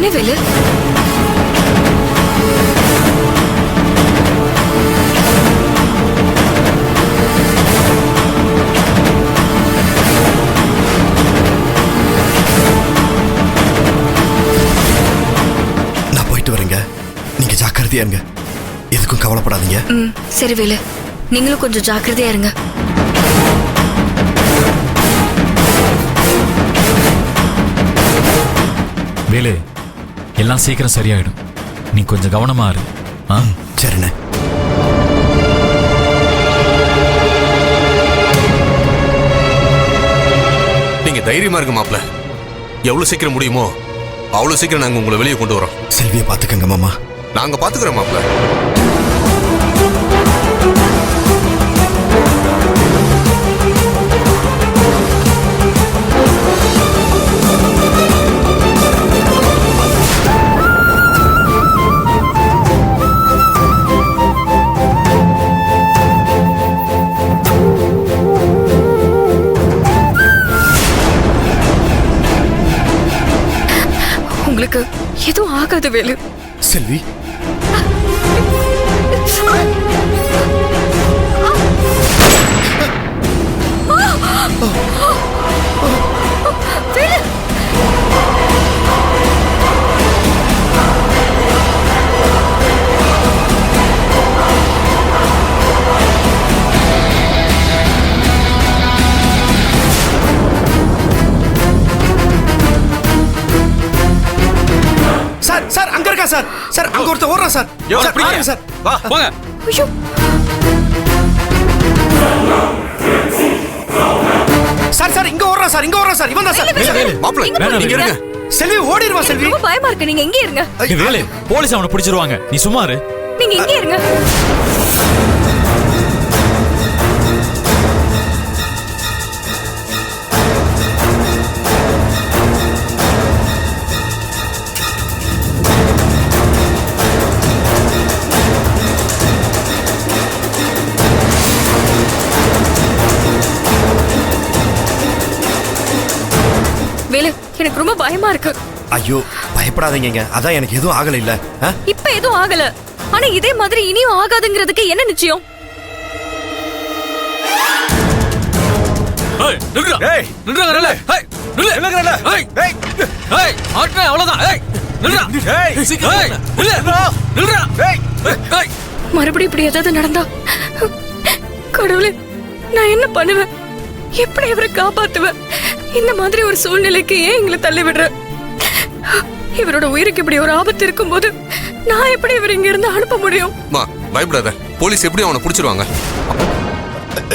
என்ன வேலு? நான் போயிட்டு வரேங்க. நீங்க ஜாக்கிரதையா இருங்க. எதுக்கும் கவலைப்படாதீங்க. சரி வேலு, நீங்களும் கொஞ்சம் ஜாக்கிரதையா இருங்க. வேலு, எல்லாம் சீக்கிரம் சரியாயிடும். நீ கொஞ்சம் கவனமா இரு. சரிண்ணே. நீங்க தைரியமா இருங்க மாப்ள. எவ்வளவு சீக்கிரம் முடியுமோ அவ்வளவு சீக்கிரம் நாங்க உங்களை வெளியே கொண்டு வரோம். செல்வியை பாத்துக்கங்க மாமா. நாங்க பாத்துக்கிறோம் மாப்ள. உங்களுக்கு எதுவும் ஆகாது வேலு. செல்வி, சார் அங்க இருக்கா சார்? சார் அங்க ஒருத்தர் ஓடுறா சார். சார் வா போங்க. ஐயோ, சார் இங்க ஓடுறா சார். இங்க ஓடுறா சார். இவன் தான் சார். மாப்ள நீங்க இருங்க. செல்வி ஓடிடுவா. செல்வி ரொம்ப பயமா இருக்கு. நீங்க எங்கே இருங்க. வேலு, போலீஸ் அவனை பிடிச்சிருவாங்க. நீ சும்மா இரு. நீங்க எங்கே இருங்க. வேலு, எனக்கு ரொம்ப பயமா இருக்கு. ஐயோ பயப்படாதீங்க. அதான் எனக்கு எதுவும் ஆகல இல்ல. இப்ப எதுவும் ஆகல. ஆனா இதே மாதிரி இனியும் ஆகாதுங்கிறதுக்கு என்ன நிச்சயம்? மறுபடியும் இப்படி ஏதாவது நடந்தா கடவுளே, நான் என்ன பண்ணுவேன்? எப்படி இவரை காப்பாத்துவேன்? இந்த மாதிரி ஒரு சூழ்நிலைக்கு ஏன் எங்களை தள்ளி விடுற? இவரோட உயிருக்கு இப்படி ஒரு ஆபத்து இருக்கும் போது நான் எப்படி இவர் இங்க இருந்து அனுப்ப முடியும்? பயப்படாத, போலீஸ் எப்படி அவனை பிடிச்சிருவாங்க.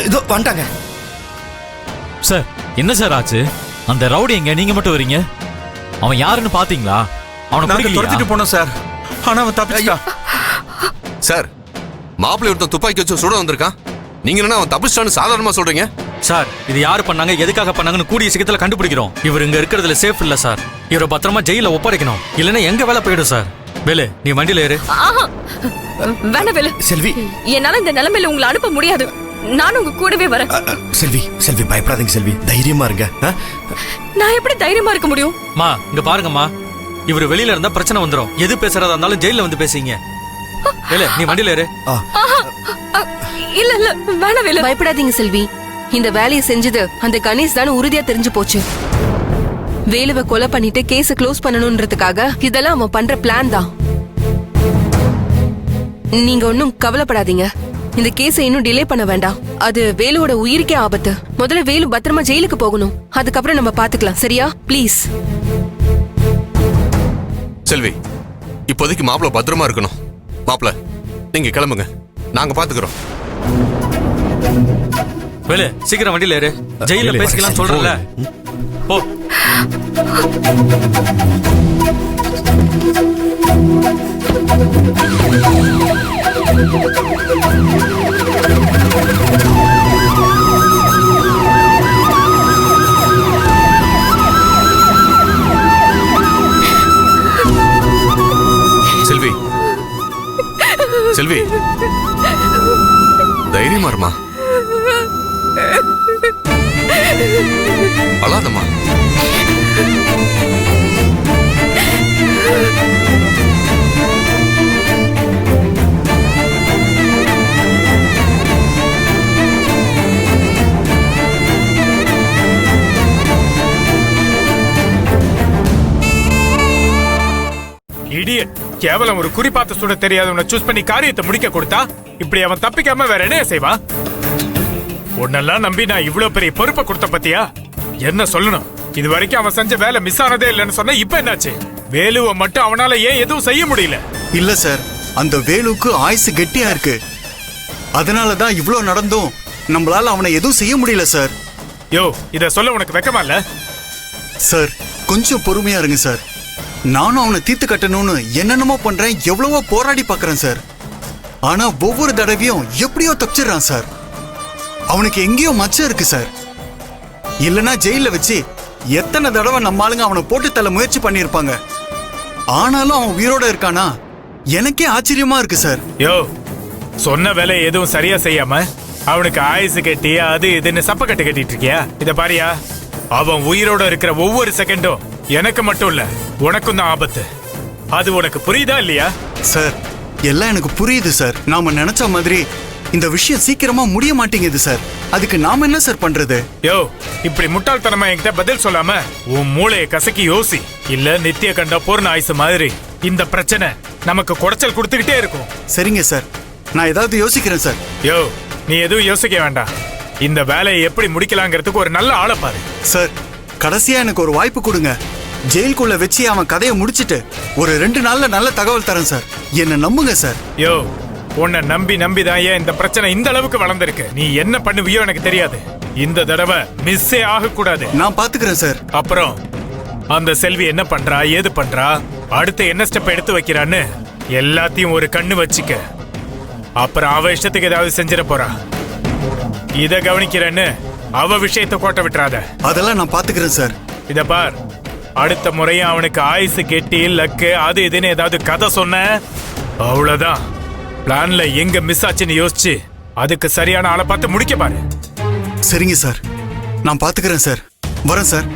இதோ வந்துட்டாங்க. சார், என்ன சார் ஆச்சு? அந்த ரவுடி எங்க? நீங்க மட்டும் வரீங்க. அவன் யாருன்னு பாத்தீங்களா? அவனை துரத்திட்டு போனோம் சார். ஆனா அவன் தப்பிச்சிட்டான். சார், மாப்பிள்ளை ஒருத்தன் துப்பாக்கி வச்சு சுட வந்திருக்கான். நீங்க என்ன அவன் தப்பிச்சிட்டான்னு சாதாரணமா சொல்றீங்க? சார், இது யாரு பண்ணாங்க, எதுக்காக பண்ணாங்கன்னு கூடிய சீக்கிரத்துல கண்டுபிடிக்கிறோம். இவர் இங்க இருக்கிறதுல சேஃப் இல்ல சார். இவரை பத்திரமா ஜெயில ஒப்படைக்கணும். இல்லன்னா எங்க வேலை போயிடும் சார். வேலு, நீ வண்டியில ஏறு. வேணாம் வேலு. செல்வி, என்னால இந்த நிலைமையில உங்களை அனுப்ப முடியாது. நான் உங்க கூடவே வரேன். செல்வி பயப்படாதீங்க. செல்வி தைரியமா இருங்க. நான் எப்படி தைரியமா இருக்க முடியும்? மா, இங்க பாருங்கம்மா. இவர் வெளியில இருந்தா பிரச்சனை வந்துரும். எது பேசுறதா இருந்தாலும் ஜெயில வந்து பேசுங்க. வேலு, நீ வண்டியில ஏறு. இல்ல இல்ல வேணாம் வேலு. பயப்படாதீங்க செல்வி. இந்த வேலையை செஞ்சது அந்த கணேஷ் தான் உறுதியா தெரிஞ்சு போச்சு. வேலுவை கொலை பண்ணிட்டு கேஸ க்ளோஸ் பண்ணணும்ன்றதுக்காக இதெல்லாம் அவன் பண்ற பிளான் தான். நீங்க ஒன்னும் கவலைப்படாதீங்க. இந்த கேஸை இன்னும் டிலே பண்ண வேண்டாம். அது வேலுவோட உயிருக்கே ஆபத்து. முதல்ல வேலு பத்திரமா ஜெயிலுக்கு போகணும். அதுக்கப்புறம் நம்ம பாத்துக்கலாம். சரியா? ப்ளீஸ். செல்வி, இப்போதைக்கு மாப்பிள்ள பத்திரமா இருக்கணும். மாப்பிள்ள நீங்க கிளம்புங்க, நாங்க பாத்துக்கிறோம். வேலு, சீக்கிரம் வண்டியில ஏறு. ஜெயில பேசிக்கலாம் சொல்றல. போ. செல்வி, செல்வி தைரியமா இருமா. அழாதம்மா. இடியட், கேவலம் ஒரு குறிப்பாத்த சுட தெரியாதவனை சூஸ் பண்ணி காரியத்தை முடிக்க கொடுத்தா இப்படி அவன் தப்பிக்காம வேற என்ன செய்வான்? உன்னெல்லாம் நம்பி நான் இவ்வளவு பெரிய பொறுப்பை கொடுத்த பத்தியா? என்ன சொல்லணும்? இது வரைக்கும் அவன் செஞ்ச வேலை மிஸ் ஆனதே இல்லைன்னு சொன்னா இப்ப என்னாச்சு? வேலுவை மட்டும் அவனால ஏன் எதுவும் செய்ய முடியல? இல்ல சார், அந்த வேலுக்கு ஆயுசு கெட்டியா இருக்கு. அதனாலதான் இவ்ளோ நடந்தும் நம்மளால அவனை எதுவும் செய்ய முடியல சார். யோ, இத சொல்ல உனக்கு வெக்கமா இல்ல? சார் கொஞ்சம் பொறுமையா இருங்க சார். நானும் அவனை தீர்த்து கட்டணும்னு என்னென்னமோ பண்றேன், எவ்வளவோ போராடி பாக்குறேன் சார். ஆனா ஒவ்வொரு தடவையும் எப்படியோ தப்பிச்சிடறான் சார். அவனுக்கு எங்கேயோ மச்சம் இருக்கு சார். இல்லனா ஜெயில வச்சு எத்தனை தடவை நம்ம ஆளுங்க அவனை போட்டு தள்ள முயற்சி பண்ணிருப்பாங்க. ஆனாலும் அவன் உயிரோட இருக்கானா எனக்கே ஆச்சரியமா இருக்கு சார். யோ, சொன்ன வேலை எதுவும் சரியா செய்யாம அவனுக்கு ஆயுசு கட்டி அது இதுன்னு சப்ப கட்டு கட்டிட்டு இருக்கியா? இத பாரியா, அவன் உயிரோட இருக்கிற ஒவ்வொரு செகண்டும் எனக்கு மட்டும் இல்ல உனக்கும் தான் ஆபத்து. அது உனக்கு புரியுதா இல்லையா? சார் எல்லாம் எனக்கு புரியுது சார். நாம நினைச்ச மாதிரி இந்த விஷயம் சீக்கிரமா முடிய மாட்டேங்குது சார். அதுக்கு நாம என்ன சார் பண்றது? யோ, இப்படி முட்டாள்தனமா என்கிட்ட பதில் சொல்லாம உன் மூளையை கசக்கி யோசி. இல்ல நித்திய கண்ட பூர்ண ஆயுசு மாதிரி இந்த பிரச்சனை நமக்கு குடைச்சல் கொடுத்துக்கிட்டே இருக்கும். சரிங்க சார், நான் ஏதாவது யோசிக்கிறேன் சார். யோ, நீ எதுவும் யோசிக்க வேண்டாம். இந்த வேலையை எப்படி முடிக்கலாங்கிறதுக்கு ஒரு நல்ல ஆளை பாரு. சார் கடைசியா எனக்கு ஒரு வாய்ப்பு கொடுங்க. ஜெயிலுக்குள்ள வச்சு அவன் கதையை முடிச்சிட்டு ஒரு 2 நாள்ல நல்ல தகவல் தரேன் சார். என்ன நம்புங்க சார். யோ, உன்னை நம்பிதான் ஏன் இந்த பிரச்சனை இந்த அளவுக்கு வளர்ந்திருக்கு. நீ என்ன பண்ணுவியோ எனக்கு தெரியாது. இந்த தடவை மிஸ்ஸே ஆகக்கூடாது. நான் பாத்துக்கிறேன் சார். அப்புறம் அந்த செல்வி என்ன பண்றா, ஏது பண்றா, அடுத்து என்ன ஸ்டெப் எடுத்து வைக்கிறான்னு எல்லாத்தையும் ஒரு கண்ணு வச்சுக்க. அப்புறம் அவ இஷ்டத்துக்கு ஏதாவது செஞ்சிட போறா. இத கவனிக்கிறேன்னு அவ விஷயத்தை கோட்டை விட்டுறாத. அதெல்லாம் நான் பாத்துக்கிறேன் சார். இத பார், அடுத்த முறையும் அவனுக்கு ஆயுசு கெட்டி லக்கு அது இதுன்னு ஏதாவது கதை சொன்ன அவ்வளவுதான். பிளான்ல எங்க மிஸ் ஆச்சுன்னு யோசிச்சு அதுக்கு சரியான ஆளை பார்த்து முடிக்க பாரு. சரிங்க சார், நான் பாத்துக்கிறேன் சார். வரேன் சார்.